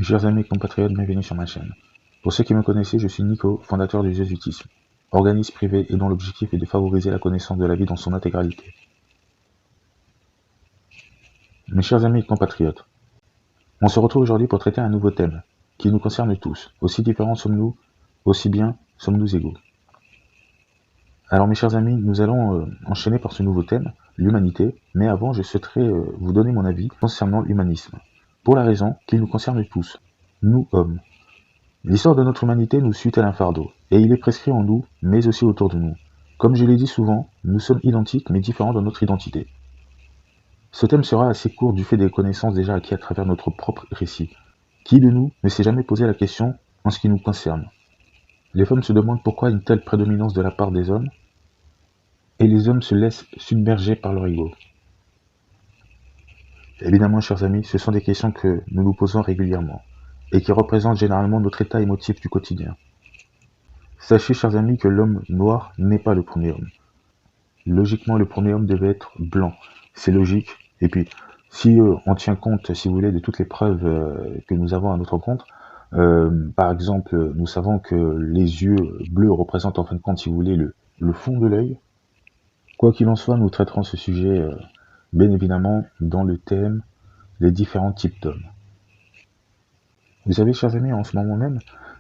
Chers amis et compatriotes, bienvenue sur ma chaîne. Pour ceux qui me connaissent, je suis Nico, fondateur du Jésuitisme, organisme privé et dont l'objectif est de favoriser la connaissance de la vie dans son intégralité. Mes chers amis et compatriotes, on se retrouve aujourd'hui pour traiter un nouveau thème qui nous concerne tous. Aussi différents sommes-nous, aussi bien sommes-nous égaux. Alors mes chers amis, nous allons enchaîner par ce nouveau thème, l'humanité, mais avant je souhaiterais vous donner mon avis concernant l'humanisme, pour la raison qu'il nous concerne tous, nous hommes. L'histoire de notre humanité nous suit tel un fardeau, et il est prescrit en nous, mais aussi autour de nous. Comme je l'ai dit souvent, nous sommes identiques mais différents dans notre identité. Ce thème sera assez court du fait des connaissances déjà acquises à travers notre propre récit. Qui de nous ne s'est jamais posé la question en ce qui nous concerne? Les femmes se demandent pourquoi une telle prédominance de la part des hommes, et les hommes se laissent submerger par leur ego. Évidemment, chers amis, ce sont des questions que nous nous posons régulièrement, et qui représentent généralement notre état émotif du quotidien. Sachez, chers amis, que l'homme noir n'est pas le premier homme. Logiquement, le premier homme devait être blanc. C'est logique. Et puis, si on tient compte, si vous voulez, de toutes les preuves que nous avons à notre compte, par exemple, nous savons que les yeux bleus représentent en fin de compte, si vous voulez, le fond de l'œil. Quoi qu'il en soit, nous traiterons ce sujet, bien évidemment, dans le thème des différents types d'hommes. Vous savez, chers amis, en ce moment même,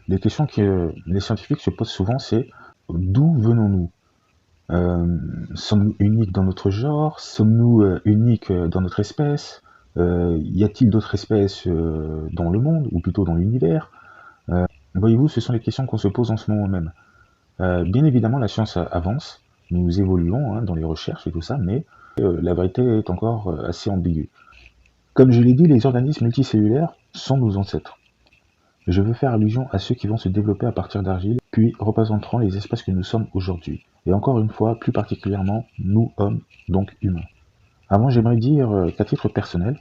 les questions que les scientifiques se posent souvent, c'est d'où venons-nous? Sommes-nous uniques dans notre genre? Sommes-nous uniques dans notre espèce? Y a-t-il d'autres espèces dans le monde, ou plutôt dans l'univers? Voyez-vous, ce sont les questions qu'on se pose en ce moment même. Bien évidemment, la science avance, nous évoluons dans les recherches et tout ça, mais la vérité est encore assez ambiguë. Comme je l'ai dit, les organismes multicellulaires sont nos ancêtres. Je veux faire allusion à ceux qui vont se développer à partir d'argile, puis représenteront les espèces que nous sommes aujourd'hui. Et encore une fois, plus particulièrement, nous hommes, donc humains. Avant, j'aimerais dire qu'à titre personnel,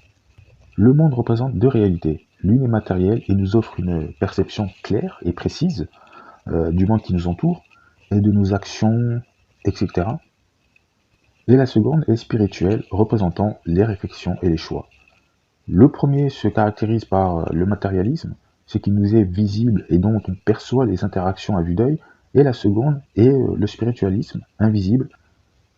le monde représente deux réalités. L'une est matérielle et nous offre une perception claire et précise du monde qui nous entoure, et de nos actions, etc. Et la seconde est spirituelle, représentant les réflexions et les choix. Le premier se caractérise par le matérialisme, ce qui nous est visible et dont on perçoit les interactions à vue d'œil, et la seconde est le spiritualisme, invisible.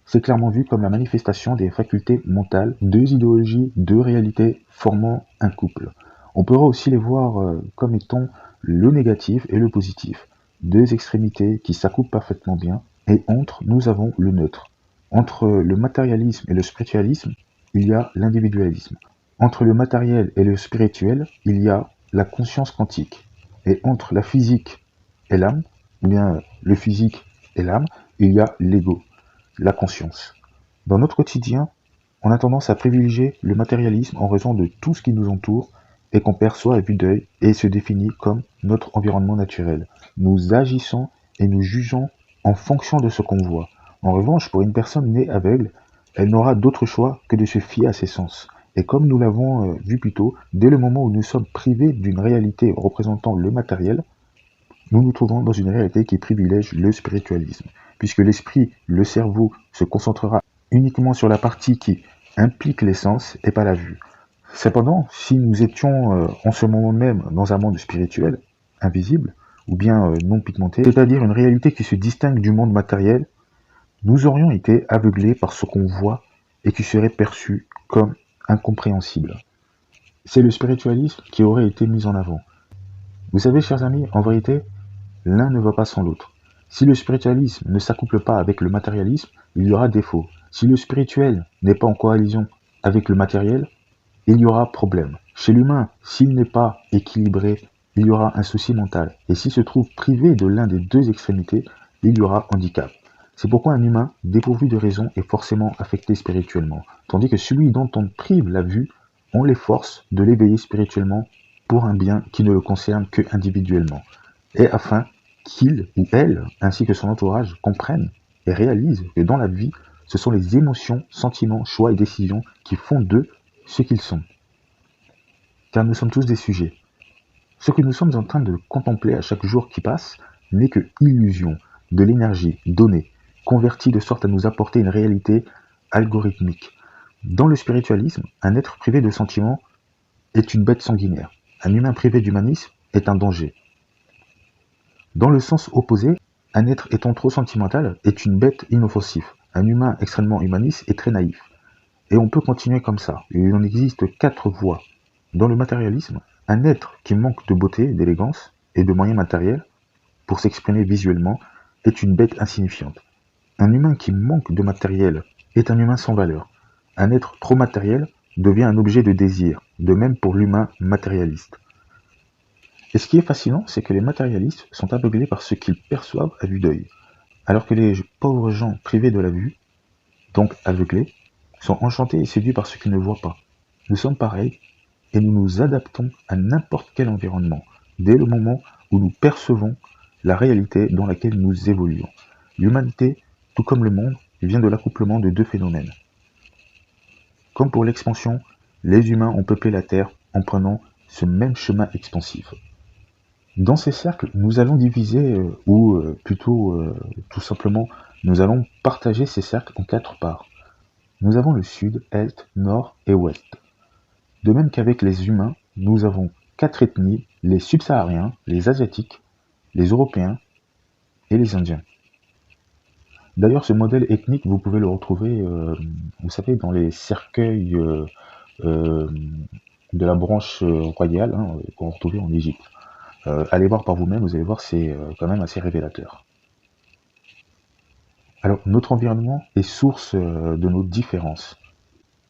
C'est clairement vu comme la manifestation des facultés mentales, deux idéologies, deux réalités formant un couple. On pourrait aussi les voir comme étant le négatif et le positif, deux extrémités qui s'accoupent parfaitement bien, et entre, nous avons le neutre. Entre le matérialisme et le spiritualisme, il y a l'individualisme. Entre le matériel et le spirituel, il y a la conscience quantique. Et entre la physique et l'âme, ou bien le physique et l'âme, il y a l'ego, la conscience. Dans notre quotidien, on a tendance à privilégier le matérialisme en raison de tout ce qui nous entoure et qu'on perçoit à vue d'œil et se définit comme notre environnement naturel. Nous agissons et nous jugeons en fonction de ce qu'on voit. En revanche, pour une personne née aveugle, elle n'aura d'autre choix que de se fier à ses sens. Et comme nous l'avons vu plus tôt, dès le moment où nous sommes privés d'une réalité représentant le matériel, nous nous trouvons dans une réalité qui privilège le spiritualisme, puisque l'esprit, le cerveau, se concentrera uniquement sur la partie qui implique les sens et pas la vue. Cependant, si nous étions en ce moment même dans un monde spirituel, invisible, ou bien non pigmenté, c'est-à-dire une réalité qui se distingue du monde matériel, nous aurions été aveuglés par ce qu'on voit et qui serait perçu comme incompréhensible. C'est le spiritualisme qui aurait été mis en avant. Vous savez, chers amis, en vérité, l'un ne va pas sans l'autre. Si le spiritualisme ne s'accouple pas avec le matérialisme, il y aura défaut. Si le spirituel n'est pas en coalition avec le matériel, il y aura problème. Chez l'humain, s'il n'est pas équilibré, il y aura un souci mental. Et s'il se trouve privé de l'un des deux extrémités, il y aura handicap. C'est pourquoi un humain, dépourvu de raison, est forcément affecté spirituellement, tandis que celui dont on prive la vue, on les force de l'éveiller spirituellement pour un bien qui ne le concerne que individuellement, et afin qu'il ou elle, ainsi que son entourage, comprennent et réalisent que dans la vie, ce sont les émotions, sentiments, choix et décisions qui font d'eux ce qu'ils sont. Car nous sommes tous des sujets. Ce que nous sommes en train de contempler à chaque jour qui passe n'est que illusion, de l'énergie donnée, convertie de sorte à nous apporter une réalité algorithmique. Dans le spiritualisme, un être privé de sentiments est une bête sanguinaire, Un humain privé d'humanisme est un danger. Dans le sens opposé, un être étant trop sentimental est une bête inoffensive. Un humain extrêmement humaniste est très naïf. Et on peut continuer comme ça. Il en existe 4 voies. Dans le matérialisme, un être qui manque de beauté, d'élégance et de moyens matériels pour s'exprimer visuellement est une bête insignifiante. Un humain qui manque de matériel est un humain sans valeur. Un être trop matériel devient un objet de désir, de même pour l'humain matérialiste. Et ce qui est fascinant, c'est que les matérialistes sont aveuglés par ce qu'ils perçoivent à vue d'œil, alors que les pauvres gens privés de la vue, donc aveuglés, sont enchantés et séduits par ce qu'ils ne voient pas. Nous sommes pareils, et nous nous adaptons à n'importe quel environnement, dès le moment où nous percevons la réalité dans laquelle nous évoluons. L'humanité, tout comme le monde, vient de l'accouplement de 2 phénomènes. Comme pour l'expansion, les humains ont peuplé la Terre en prenant ce même chemin expansif. Dans ces cercles, nous allons diviser, tout simplement, nous allons partager ces cercles en 4 parts. Nous avons le sud, est, nord et ouest. De même qu'avec les humains, nous avons 4 ethnies, les subsahariens, les asiatiques, les européens et les indiens. D'ailleurs, ce modèle ethnique, vous pouvez le retrouver, vous savez, dans les cercueils euh, de la branche royale qu'on retrouvait en Égypte. Allez voir par vous-même, vous allez voir, c'est quand même assez révélateur. Alors, notre environnement est source de nos différences.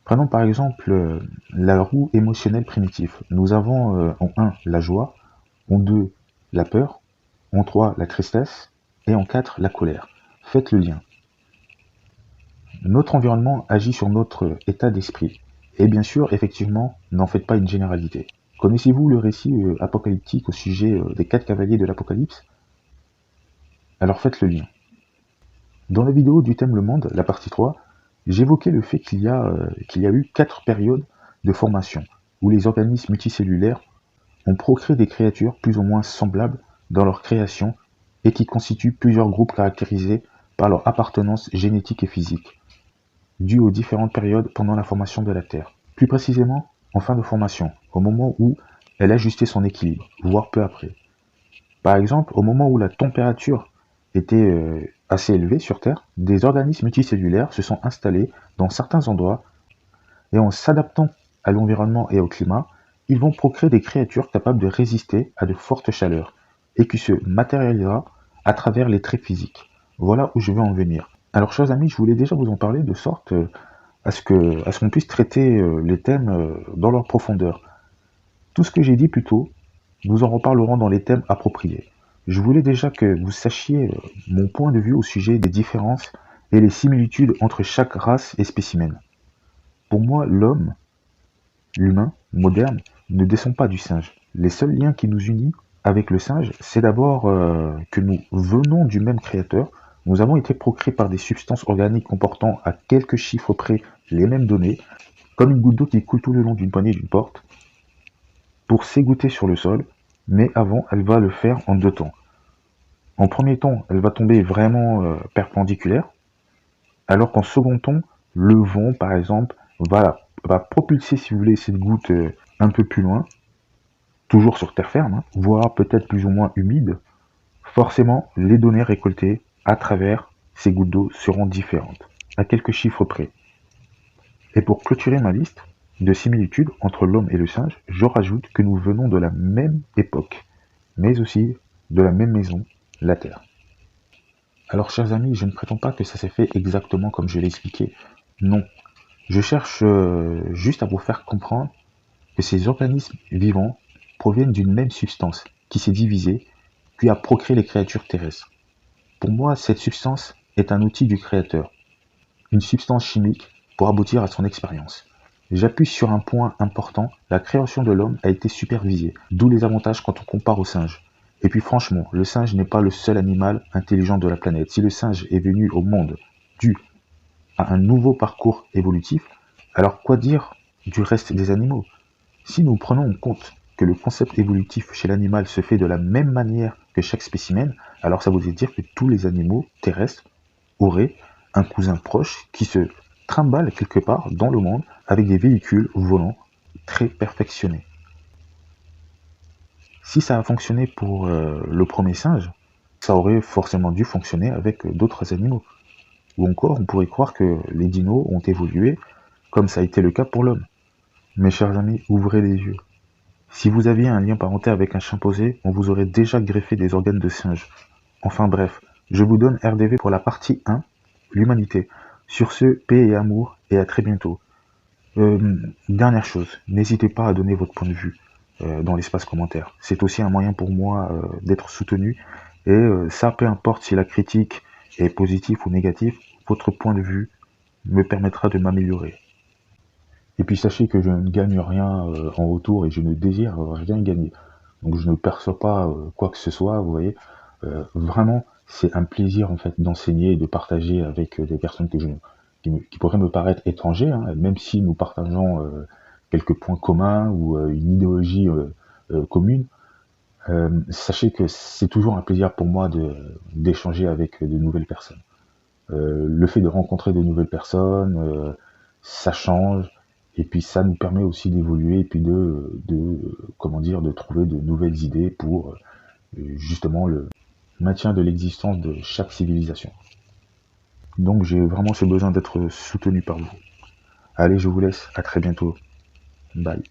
Prenons par exemple la roue émotionnelle primitive. Nous avons en 1 la joie, en 2 la peur, en 3 la tristesse et en 4 la colère. Faites le lien. Notre environnement agit sur notre état d'esprit. Et bien sûr, effectivement, n'en faites pas une généralité. Connaissez-vous le récit apocalyptique au sujet des 4 cavaliers de l'Apocalypse? Alors faites le lien. Dans la vidéo du thème Le Monde, la partie 3, j'évoquais le fait qu'il y a eu 4 périodes de formation, où les organismes multicellulaires ont procréé des créatures plus ou moins semblables dans leur création et qui constituent plusieurs groupes caractérisés par leur appartenance génétique et physique, due aux différentes périodes pendant la formation de la Terre. Plus précisément, en fin de formation, au moment où elle ajustait son équilibre, voire peu après. Par exemple, au moment où la température était assez élevée sur Terre, des organismes multicellulaires se sont installés dans certains endroits et en s'adaptant à l'environnement et au climat, ils vont procréer des créatures capables de résister à de fortes chaleurs et qui se matérialisera à travers les traits physiques. Voilà où je veux en venir. Alors, chers amis, je voulais déjà vous en parler de sorte à ce qu'on puisse traiter les thèmes dans leur profondeur. Tout ce que j'ai dit plus tôt, nous en reparlerons dans les thèmes appropriés. Je voulais déjà que vous sachiez mon point de vue au sujet des différences et les similitudes entre chaque race et spécimen. Pour moi, l'humain moderne, ne descend pas du singe. Les seuls liens qui nous unissent avec le singe, c'est d'abord que nous venons du même créateur. Nous avons été procréés par des substances organiques comportant à quelques chiffres près les mêmes données, comme une goutte d'eau qui coule tout le long d'une poignée d'une porte, pour s'égoutter sur le sol, mais avant, elle va le faire en 2 temps. En premier temps, elle va tomber vraiment perpendiculaire, alors qu'en second temps, le vent, par exemple, va propulser, si vous voulez, cette goutte un peu plus loin, toujours sur terre ferme, voire peut-être plus ou moins humide. Forcément, les données récoltées à travers ces gouttes d'eau seront différentes, à quelques chiffres près. Et pour clôturer ma liste de similitudes entre l'homme et le singe, je rajoute que nous venons de la même époque, mais aussi de la même maison, la Terre. Alors, chers amis, je ne prétends pas que ça s'est fait exactement comme je l'ai expliqué. Non. Je cherche juste à vous faire comprendre que ces organismes vivants proviennent d'une même substance qui s'est divisée, puis a procréé les créatures terrestres. Pour moi, cette substance est un outil du Créateur, une substance chimique pour aboutir à son expérience. J'appuie sur un point important, la création de l'homme a été supervisée, d'où les avantages quand on compare au singe. Et puis franchement, le singe n'est pas le seul animal intelligent de la planète. Si le singe est venu au monde dû à un nouveau parcours évolutif, alors quoi dire du reste des animaux? Si nous prenons en compte que le concept évolutif chez l'animal se fait de la même manière que chaque spécimen, alors ça voudrait dire que tous les animaux terrestres auraient un cousin proche qui se trimballe quelque part dans le monde avec des véhicules volants très perfectionnés. Si ça a fonctionné pour le premier singe, ça aurait forcément dû fonctionner avec d'autres animaux. Ou encore, on pourrait croire que les dinos ont évolué comme ça a été le cas pour l'homme. Mes chers amis, ouvrez les yeux. Si vous aviez un lien parental avec un chimpanzé, on vous aurait déjà greffé des organes de singe. Enfin bref, je vous donne RDV pour la partie 1, l'humanité. Sur ce, paix et amour, et à très bientôt. Dernière chose, n'hésitez pas à donner votre point de vue dans l'espace commentaire. C'est aussi un moyen pour moi d'être soutenu. Et ça, peu importe si la critique est positive ou négative, votre point de vue me permettra de m'améliorer. Et puis sachez que je ne gagne rien en retour et je ne désire rien gagner. Donc je ne perçois pas quoi que ce soit, vous voyez. Vraiment, c'est un plaisir en fait d'enseigner et de partager avec des personnes qui pourraient me paraître étrangères, hein, même si nous partageons quelques points communs ou une idéologie commune. Sachez que c'est toujours un plaisir pour moi d'échanger avec de nouvelles personnes. Le fait de rencontrer de nouvelles personnes, ça change, et puis ça nous permet aussi d'évoluer, et puis comment dire, de trouver de nouvelles idées pour justement le maintien de l'existence de chaque civilisation. Donc j'ai vraiment ce besoin d'être soutenu par vous. Allez, je vous laisse, à très bientôt. Bye.